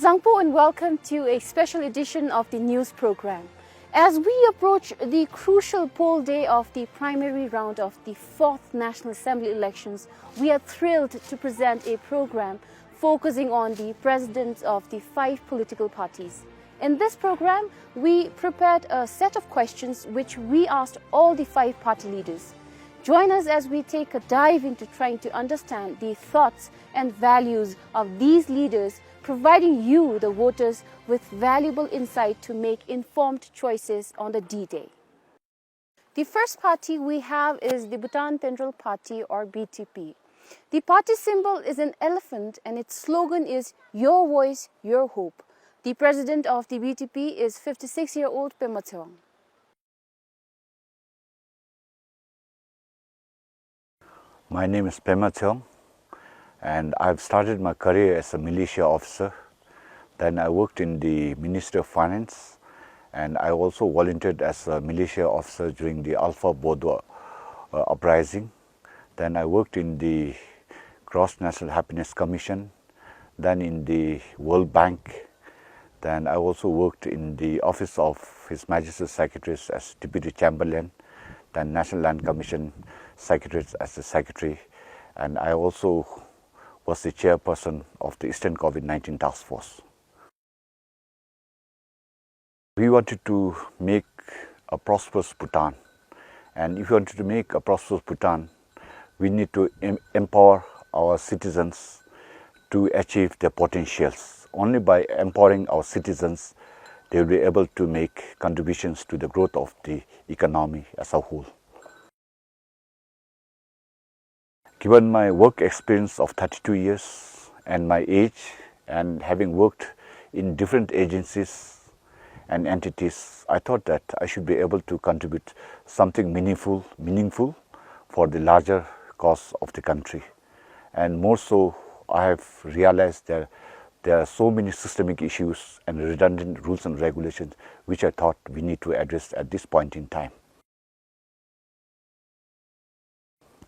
Zangpo and welcome to a special edition of the news program. As we approach the crucial poll day of the primary round of the 4th National Assembly elections, we are thrilled to present a program focusing on the presidents of the 5 political parties. In this program, we prepared a set of questions which we asked all the 5 party leaders. Join us as we take a dive into trying to understand the thoughts and values of these leaders, providing you, the voters, with valuable insight to make informed choices on the D-Day. The first party we have is the Bhutan Federal Party, or BTP. The party symbol is an elephant and its slogan is "Your Voice, Your Hope." The president of the BTP is 56-year-old Pema Chong. My name is Pema Chong, and I've started my career as a militia officer. Then I worked in the Ministry of Finance, and I also volunteered as a militia officer during the Alpha Bodwa uprising. Then I worked in the Gross National Happiness Commission, then in the World Bank. Then I also worked in the office of His Majesty's Secretaries as Deputy Chamberlain, then National Land Commission Secretary as the Secretary, and I also was the chairperson of the Eastern COVID-19 Task Force. We wanted to make a prosperous Bhutan, and if we wanted to make a prosperous Bhutan, we need to empower our citizens to achieve their potentials. Only by empowering our citizens, they will be able to make contributions to the growth of the economy as a whole. Given my work experience of 32 years and my age, and having worked in different agencies and entities, I thought that I should be able to contribute something meaningful for the larger cause of the country. And more so, I have realized that there are so many systemic issues and redundant rules and regulations which I thought we need to address at this point in time.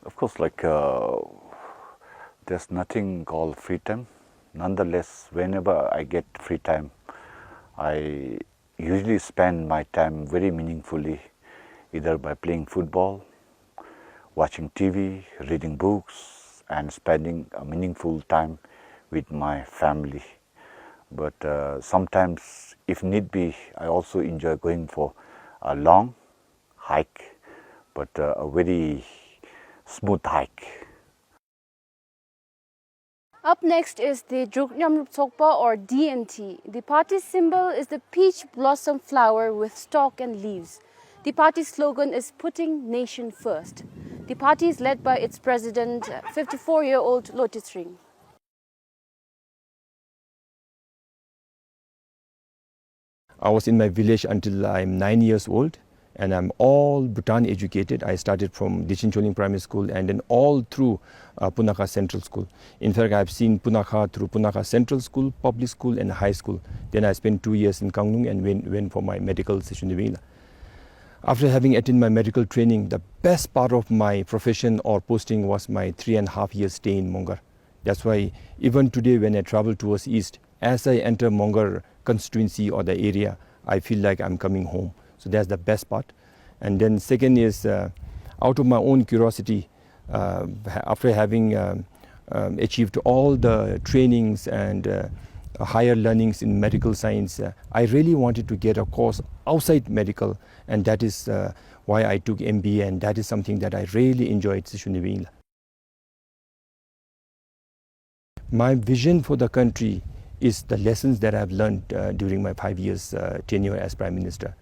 Of course, there's nothing called free time. Nonetheless, whenever I get free time, I usually spend my time very meaningfully, either by playing football, watching TV, reading books, and spending a meaningful time with my family. But sometimes, if need be, I also enjoy going for a long hike, but a very smooth hike. Up next is the Druknyam Rupsokpa, or DNT. The party symbol is the peach blossom flower with stalk and leaves. The party slogan is "Putting Nation First." The party is led by its president, 54-year-old Lotus Ring. I was in my village until I'm 9 years old, and I'm all Bhutan educated. I started from Dichincholing Primary School and then all through Punakha Central School. In fact, I've seen Punakha through Punakha Central School, Public School and High School. Then I spent 2 years in Kangnung and went for my medical session. After having attended my medical training, the best part of my profession or posting was my 3.5 years stay in Mongar. That's why even today when I travel towards east, as I enter Mongar constituency or the area, I feel like I'm coming home. So that's the best part. And then second is out of my own curiosity, after having achieved all the trainings and higher learnings in medical science, I really wanted to get a course outside medical, and that is why I took MBA, and that is something that I really enjoyed. My vision for the country is the lessons that I've learned during my 5 years tenure as Prime Minister.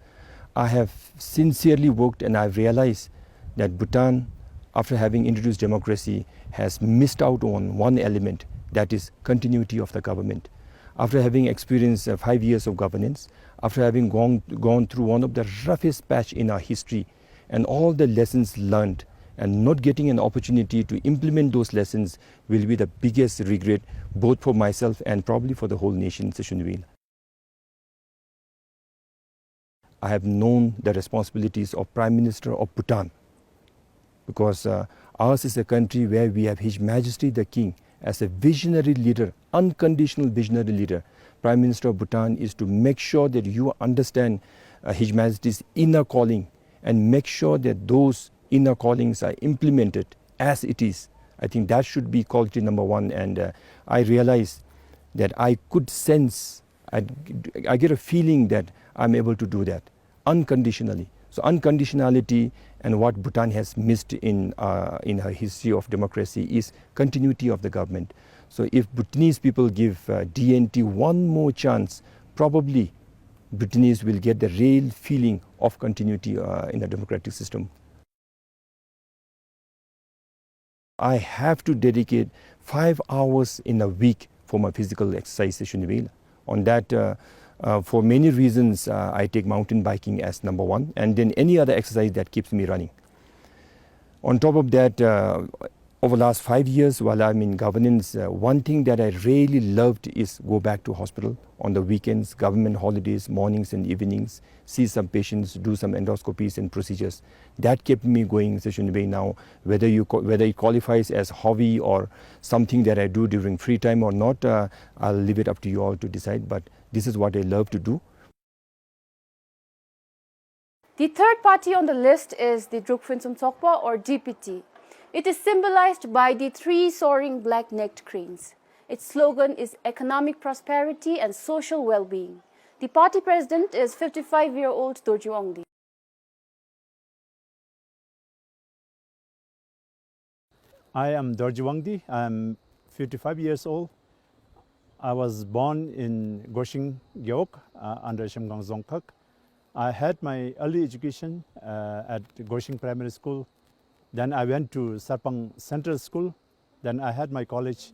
I have sincerely worked, and I've realized that Bhutan, after having introduced democracy, has missed out on one element, that is continuity of the government. After having experienced 5 years of governance, after having gone through one of the roughest patch in our history, and all the lessons learned, and not getting an opportunity to implement those lessons will be the biggest regret, both for myself and probably for the whole nation. I have known the responsibilities of Prime Minister of Bhutan, because ours is a country where we have His Majesty the King as a visionary leader, unconditional visionary leader, Prime Minister of Bhutan, is to make sure that you understand His Majesty's inner calling and make sure that those inner callings are implemented as it is. I think that should be quality number one. And I realize that I could sense, I get a feeling that I'm able to do that unconditionally. So unconditionality and what Bhutan has missed in her history of democracy is continuity of the government. So if Bhutanese people give DNT one more chance, probably Bhutanese will get the real feeling of continuity in a democratic system. I have to dedicate 5 hours in a week for my physical exercise session. On that, for many reasons, I take mountain biking as number one, and then any other exercise that keeps me running. On top of that, over the last 5 years while I'm in governance, one thing that I really loved is go back to hospital on the weekends, government holidays, mornings and evenings, see some patients, do some endoscopies and procedures. That kept me going, Seshunibay. Now, whether it qualifies as hobby or something that I do during free time or not, I'll leave it up to you all to decide, but this is what I love to do. The third party on the list is the Drukphuntsum Sokpa, or DPT. It is symbolized by the 3 soaring black-necked cranes. Its slogan is economic prosperity and social well-being. The party president is 55-year-old Dorji Wangdi. I am Dorji Wangdi. I am 55 years old. I was born in Goshing Gyeok under Shimgang Zongkak. I had my early education at Goshing Primary School. Then I went to Sarpang Central School. Then I had my college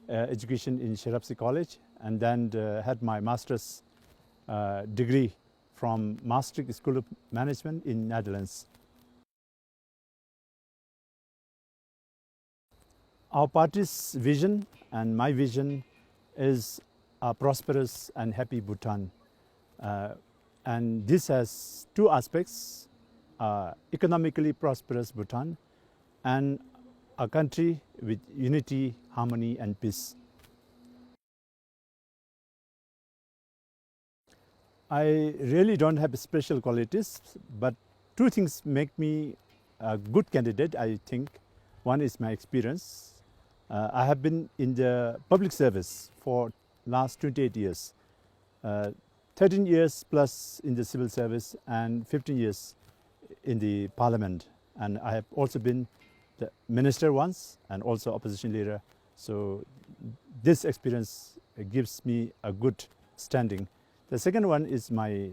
education in Shirapsi College, and then had my master's degree from Maastricht School of Management in Netherlands. Our party's vision and my vision is a prosperous and happy Bhutan. And this has 2 aspects: economically prosperous Bhutan and a country with unity, harmony and peace. I really don't have special qualities, but 2 things make me a good candidate, I think. One is my experience. I have been in the public service for last 28 years, 13 years plus in the civil service and 15 years in the parliament. And I have also been the minister once and also opposition leader. So this experience gives me a good standing. The second one is my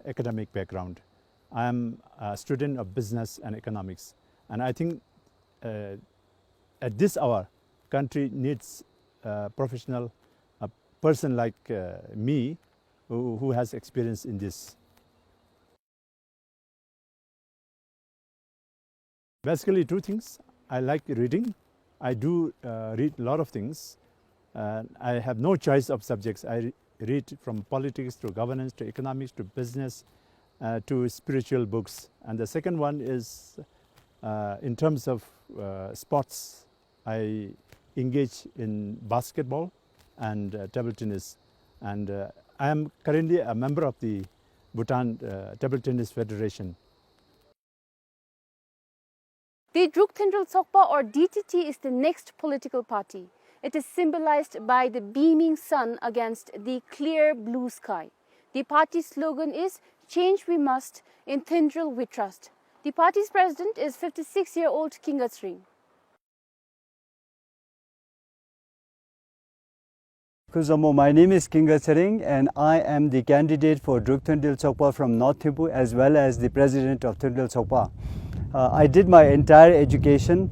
academic background. I am a student of business and economics. And I think at this hour, country needs a professional, a person like me who has experience in this. Basically 2 things. I like reading. I do read a lot of things. I have no choice of subjects. I read from politics to governance to economics to business to spiritual books. And the second one is in terms of sports. I engage in basketball and table tennis. And I am currently a member of the Bhutan Table Tennis Federation. The Drukthindral Sokpa, or DTT, is the next political party. It is symbolized by the beaming sun against the clear blue sky. The party's slogan is "Change we must, in Thindral we trust." The party's president is 56-year-old Kingatsring. Kuzamo, my name is Kingatsring and I am the candidate for Drukthindral Sokpa from North Thimphu as well as the president of Thindral Sokpa. I did my entire education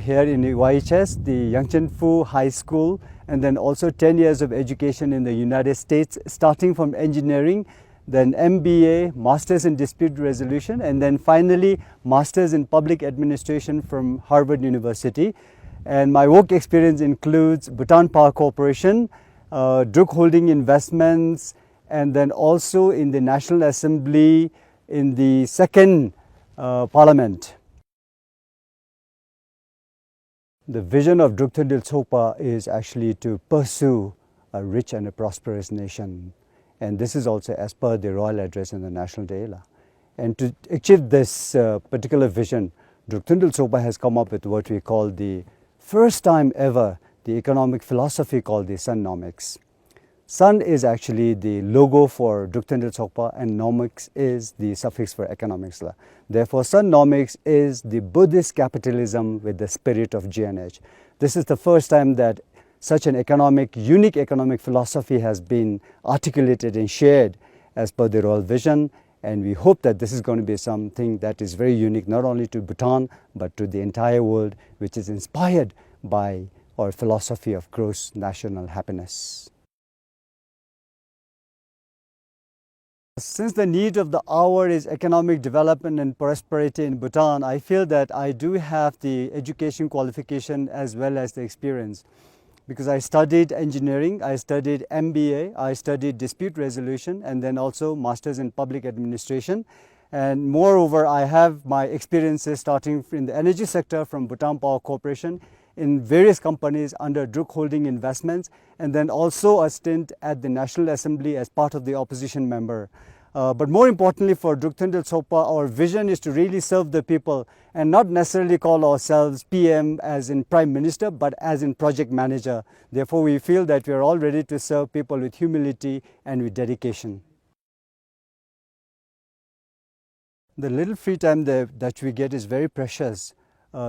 here in the YHS, the Yangchen Phu High School, and then also 10 years of education in the United States, starting from engineering, then MBA, Masters in Dispute Resolution, and then finally Masters in Public Administration from Harvard University. And my work experience includes Bhutan Power Corporation, Druk Holding Investments, and then also in the National Assembly in the second Parliament. The vision of Drukgyal Dzogpa is actually to pursue a rich and a prosperous nation. And this is also as per the royal address in the National Daila. And to achieve this particular vision, Drukgyal Dzogpa has come up with what we call the first time ever the economic philosophy called the Sunnomics. Sun is actually the logo for Drukgyal Dzogpa and nomics is the suffix for economics. Therefore, Sunnomics is the Buddhist capitalism with the spirit of GNH. This is the first time that such an unique economic philosophy has been articulated and shared as per the royal vision. And we hope that this is going to be something that is very unique, not only to Bhutan, but to the entire world, which is inspired by our philosophy of gross national happiness. Since the need of the hour is economic development and prosperity in Bhutan, I feel that I do have the education qualification as well as the experience. Because I studied engineering, I studied MBA, I studied dispute resolution, and then also Masters in Public Administration. And moreover, I have my experiences starting in the energy sector from Bhutan Power Corporation in various companies under Druk Holding Investments, and then also a stint at the National Assembly as part of the opposition member. But more importantly for Drukgyal Dzogpa, our vision is to really serve the people and not necessarily call ourselves PM as in Prime Minister, but as in project manager. Therefore, we feel that we are all ready to serve people with humility and with dedication. The little free time that we get is very precious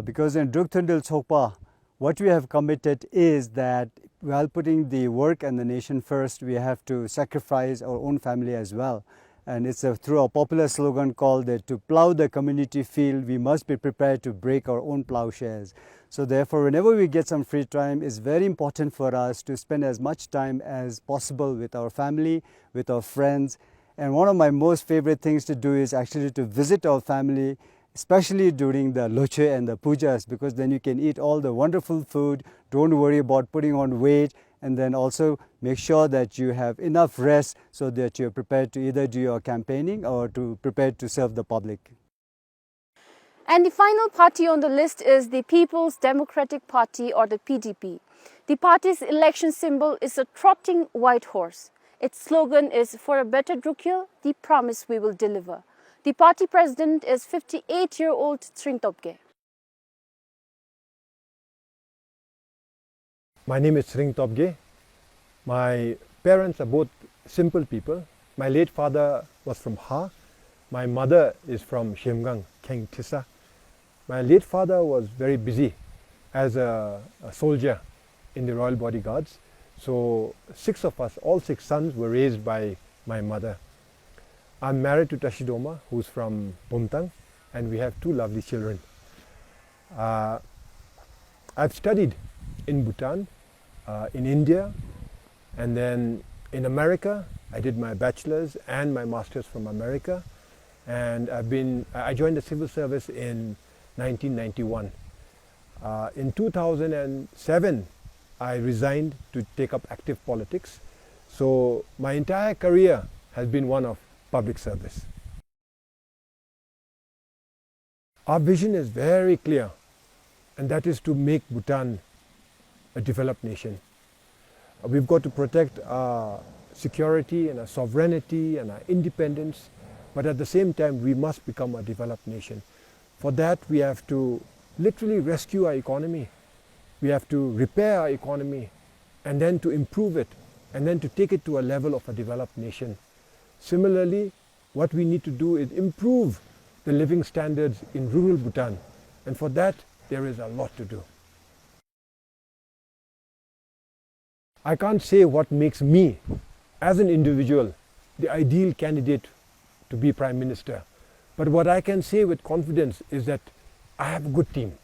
because in Drukgyal Dzogpa, what we have committed is that while putting the work and the nation first, we have to sacrifice our own family as well. And it's through a popular slogan called that to plow the community field, we must be prepared to break our own plowshares. So therefore, whenever we get some free time, it's very important for us to spend as much time as possible with our family, with our friends. And one of my most favorite things to do is actually to visit our family, especially during the loche and the pujas, because then you can eat all the wonderful food, don't worry about putting on weight, and then also make sure that you have enough rest so that you're prepared to either do your campaigning or to prepare to serve the public. And the final party on the list is the People's Democratic Party, or the PDP. The party's election symbol is a trotting white horse. Its slogan is "For a better Drukgyal, the promise we will deliver." The party president is 58-year-old Sring Topge. My name is Sring Topge. My parents are both simple people. My late father was from Ha. My mother is from Shemgang, Keng Tissa. My late father was very busy as a soldier in the Royal Bodyguards. So 6 of us, all 6 sons, were raised by my mother. I'm married to Tashidoma, who's from Bumtang, and we have 2 lovely children. I've studied in Bhutan, in India, and then in America. I did my bachelor's and my master's from America, and I joined the civil service in 1991. In 2007, I resigned to take up active politics. So my entire career has been one of public service. Our vision is very clear, and that is to make Bhutan a developed nation. We've got to protect our security and our sovereignty and our independence, but at the same time we must become a developed nation. For that we have to literally rescue our economy. We have to repair our economy and then to improve it and then to take it to a level of a developed nation. Similarly, what we need to do is improve the living standards in rural Bhutan, and for that there is a lot to do. I can't say what makes me, as an individual, the ideal candidate to be Prime Minister. But what I can say with confidence is that I have a good team.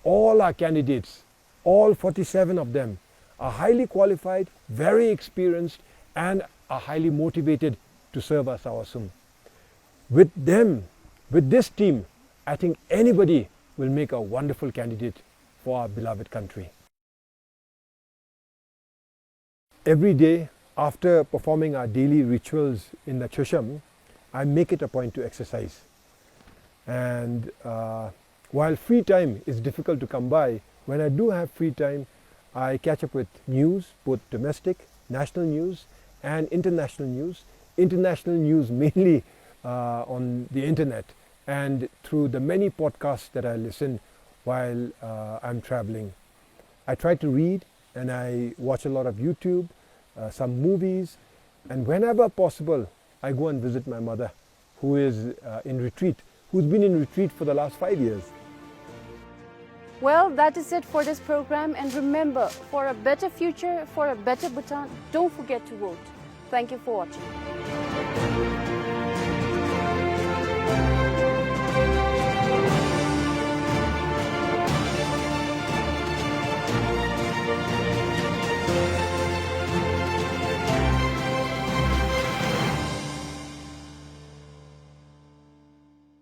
All our candidates, all 47 of them, are highly qualified, very experienced, and are highly motivated to serve as our Sum. With them, with this team, I think anybody will make a wonderful candidate for our beloved country. Every day, after performing our daily rituals in the Chosham, I make it a point to exercise. And while free time is difficult to come by, when I do have free time, I catch up with news, both domestic, national news and international news. International news mainly on the internet and through the many podcasts that I listen while I'm traveling. I try to read and I watch a lot of YouTube, some movies, and whenever possible I go and visit my mother, who is in retreat, who's been in retreat for the last 5 years. Well, that is it for this program, and remember, for a better future, for a better Bhutan, don't forget to vote. Thank you for watching.